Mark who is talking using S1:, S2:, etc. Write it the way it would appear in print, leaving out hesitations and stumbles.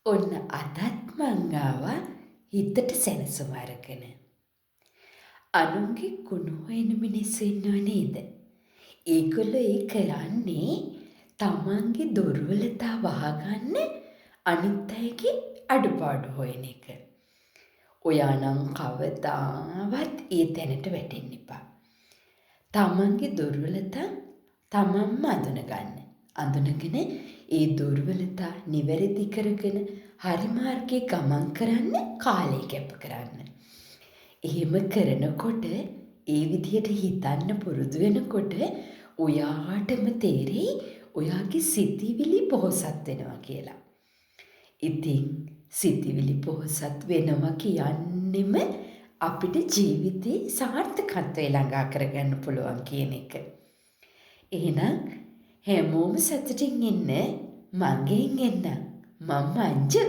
S1: ඔන්න අදත් මං ආවා හිතට සැනසුම අරගෙන. අනුන්ගේ කුණු හොයන මිනිස්සු ඉන්නව නේද? ඒගොල්ලෝ ඒ කරන්නේ තමන්ගේ දුර්වලතා වහගන්න අනිත් අයගේ අඩුපාඩු හොයන එක. ඔයා නම් කවදාවත් ඒ තැනට වැටෙන්න එපා. තමන්ගේ දුර්වලතා තමන්ම අඳුනගන්න. අඳුනගෙන ඒ දුර්වලතා නිවැරදි කරගෙන හරි මාර්ගයේ ගමන් කරන්න කාලය කැප කරන්න. එහෙම කරනකොට ඒ විදිහට හිතන්න පුරුදු වෙනකොට ඔයාටම තේරෙයි ඔයාගේ සිතිවිලි පොහොසත් වෙනවා කියලා. ඉතින් සිතිවිලි පොහොසත් වෙනවා කියන්නෙම අපිට ජීවිතේ සාර්ථකත්වය ළඟා කරගන්න පුළුවන් කියන එක. එහෙනම් හැමෝම සතුටින් ඉන්න මගෙන් එන්න. මම මංජු.